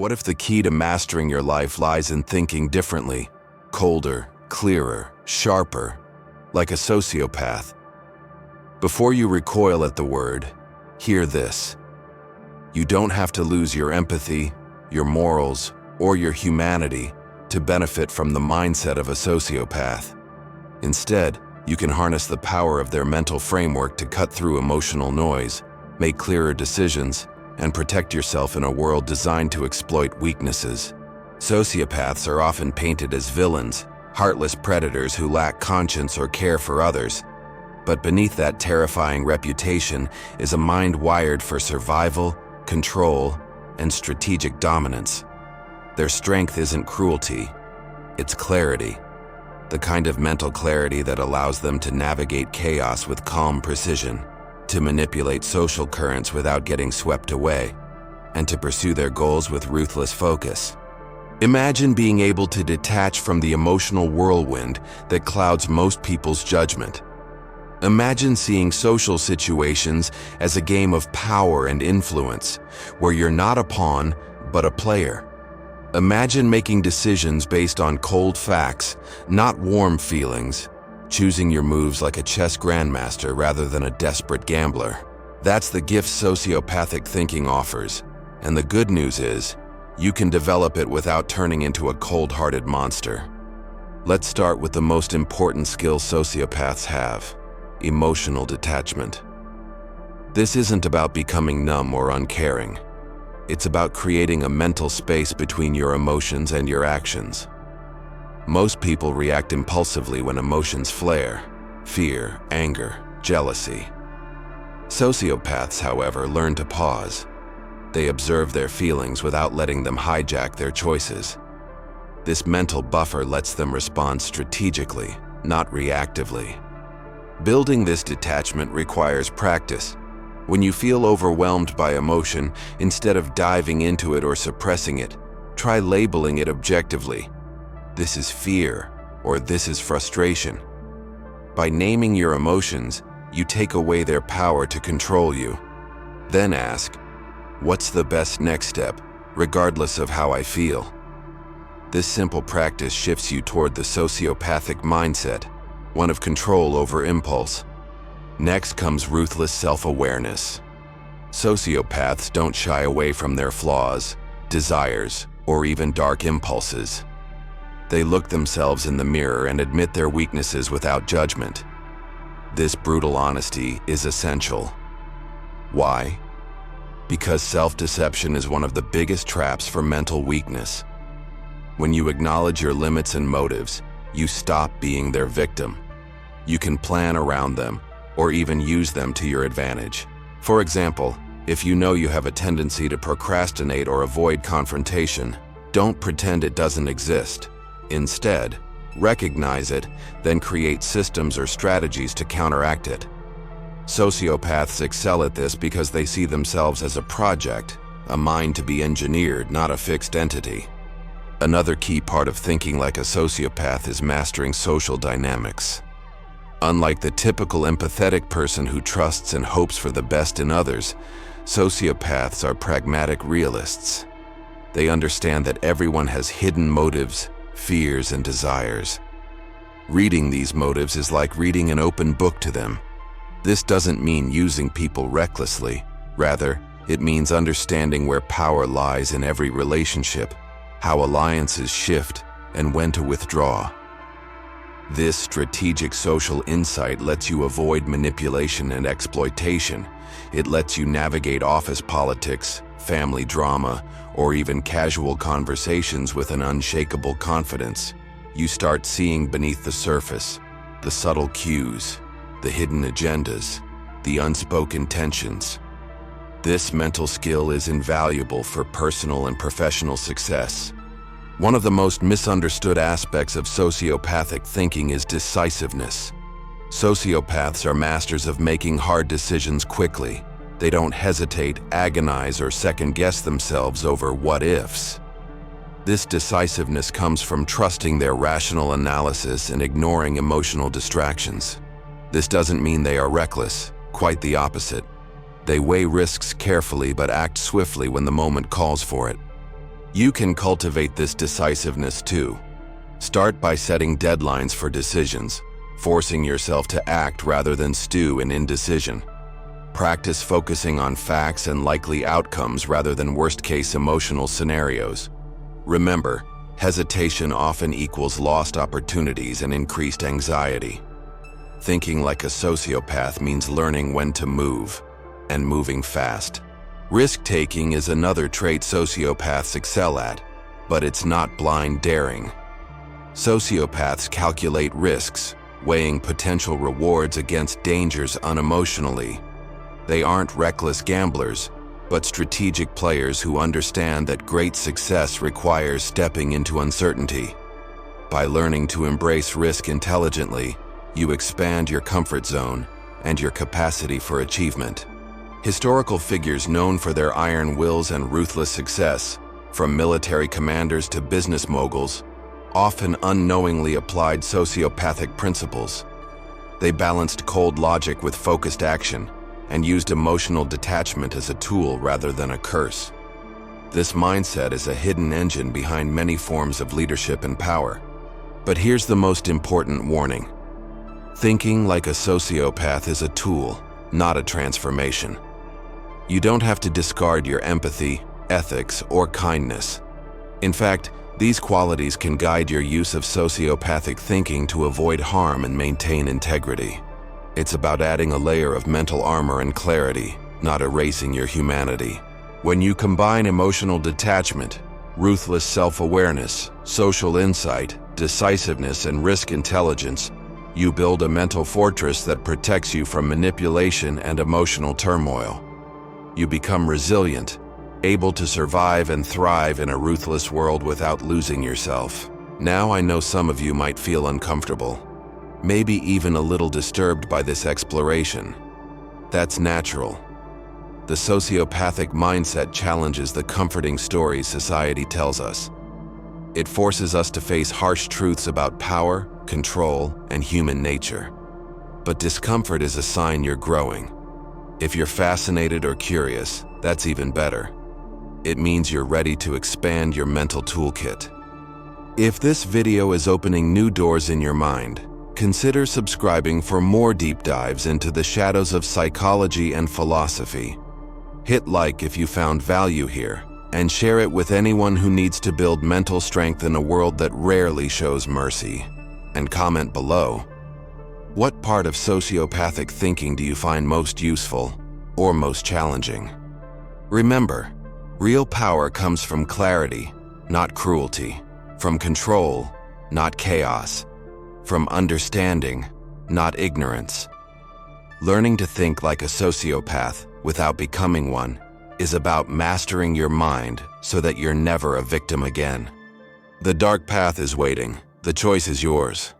What if the key to mastering your life lies in thinking differently, colder, clearer, sharper, like a sociopath? Before you recoil at the word, hear this. You don't have to lose your empathy, your morals, or your humanity to benefit from the mindset of a sociopath. Instead, you can harness the power of their mental framework to cut through emotional noise, make clearer decisions, and protect yourself in a world designed to exploit weaknesses. Sociopaths are often painted as villains, heartless predators who lack conscience or care for others. But beneath that terrifying reputation is a mind wired for survival, control, and strategic dominance. Their strength isn't cruelty, it's clarity. The kind of mental clarity that allows them to navigate chaos with calm precision, to manipulate social currents without getting swept away, and to pursue their goals with ruthless focus. Imagine being able to detach from the emotional whirlwind that clouds most people's judgment. Imagine seeing social situations as a game of power and influence, where you're not a pawn, but a player. Imagine making decisions based on cold facts, not warm feelings, choosing your moves like a chess grandmaster rather than a desperate gambler. That's the gift sociopathic thinking offers, and the good news is, you can develop it without turning into a cold-hearted monster. Let's start with the most important skill sociopaths have: emotional detachment. This isn't about becoming numb or uncaring. It's about creating a mental space between your emotions and your actions. Most people react impulsively when emotions flare: fear, anger, jealousy. Sociopaths, however, learn to pause. They observe their feelings without letting them hijack their choices. This mental buffer lets them respond strategically, not reactively. Building this detachment requires practice. When you feel overwhelmed by emotion, instead of diving into it or suppressing it, try labeling it objectively. This is fear, or this is frustration. By naming your emotions, you take away their power to control you. Then ask, what's the best next step, regardless of how I feel? This simple practice shifts you toward the sociopathic mindset, one of control over impulse. Next comes ruthless self-awareness. Sociopaths don't shy away from their flaws, desires, or even dark impulses. They look themselves in the mirror and admit their weaknesses without judgment. This brutal honesty is essential. Why? Because self-deception is one of the biggest traps for mental weakness. When you acknowledge your limits and motives, you stop being their victim. You can plan around them, or even use them to your advantage. For example, if you know you have a tendency to procrastinate or avoid confrontation, don't pretend it doesn't exist. Instead, recognize it, then create systems or strategies to counteract it. Sociopaths excel at this because they see themselves as a project, a mind to be engineered, not a fixed entity. Another key part of thinking like a sociopath is mastering social dynamics. Unlike the typical empathetic person who trusts and hopes for the best in others, sociopaths are pragmatic realists. They understand that everyone has hidden motives, fears, and desires. Reading these motives is like reading an open book to them. This doesn't mean using people recklessly. Rather, it means understanding where power lies in every relationship, how alliances shift, and when to withdraw. This strategic social insight lets you avoid manipulation and exploitation. It lets you navigate office politics, family drama, or even casual conversations with an unshakable confidence. You start seeing beneath the surface, the subtle cues, the hidden agendas, the unspoken tensions. This mental skill is invaluable for personal and professional success. One of the most misunderstood aspects of sociopathic thinking is decisiveness. Sociopaths are masters of making hard decisions quickly. They don't hesitate, agonize, or second-guess themselves over what-ifs. This decisiveness comes from trusting their rational analysis and ignoring emotional distractions. This doesn't mean they are reckless, quite the opposite. They weigh risks carefully but act swiftly when the moment calls for it. You can cultivate this decisiveness too. Start by setting deadlines for decisions, forcing yourself to act rather than stew in indecision. Practice focusing on facts and likely outcomes rather than worst-case emotional scenarios. Remember, hesitation often equals lost opportunities and increased anxiety. Thinking like a sociopath means learning when to move, and moving fast. Risk-taking is another trait sociopaths excel at, but it's not blind daring. Sociopaths calculate risks, weighing potential rewards against dangers unemotionally. They aren't reckless gamblers, but strategic players who understand that great success requires stepping into uncertainty. By learning to embrace risk intelligently, you expand your comfort zone and your capacity for achievement. Historical figures known for their iron wills and ruthless success, from military commanders to business moguls, often unknowingly applied sociopathic principles. They balanced cold logic with focused action and used emotional detachment as a tool rather than a curse. This mindset is a hidden engine behind many forms of leadership and power. But here's the most important warning. Thinking like a sociopath is a tool, not a transformation. You don't have to discard your empathy, ethics, or kindness. In fact, these qualities can guide your use of sociopathic thinking to avoid harm and maintain integrity. It's about adding a layer of mental armor and clarity, not erasing your humanity. When you combine emotional detachment, ruthless self-awareness, social insight, decisiveness, and risk intelligence, you build a mental fortress that protects you from manipulation and emotional turmoil. You become resilient, able to survive and thrive in a ruthless world without losing yourself. Now I know some of you might feel uncomfortable, maybe even a little disturbed by this exploration. That's natural. The sociopathic mindset challenges the comforting stories society tells us. It forces us to face harsh truths about power, control, and human nature. But discomfort is a sign you're growing. If you're fascinated or curious, that's even better. It means you're ready to expand your mental toolkit. If this video is opening new doors in your mind, consider subscribing for more deep dives into the shadows of psychology and philosophy. Hit like if you found value here, and share it with anyone who needs to build mental strength in a world that rarely shows mercy. And comment below. What part of sociopathic thinking do you find most useful or most challenging? Remember, real power comes from clarity, not cruelty, from control, not chaos, from understanding, not ignorance. Learning to think like a sociopath without becoming one is about mastering your mind so that you're never a victim again. The dark path is waiting. The choice is yours.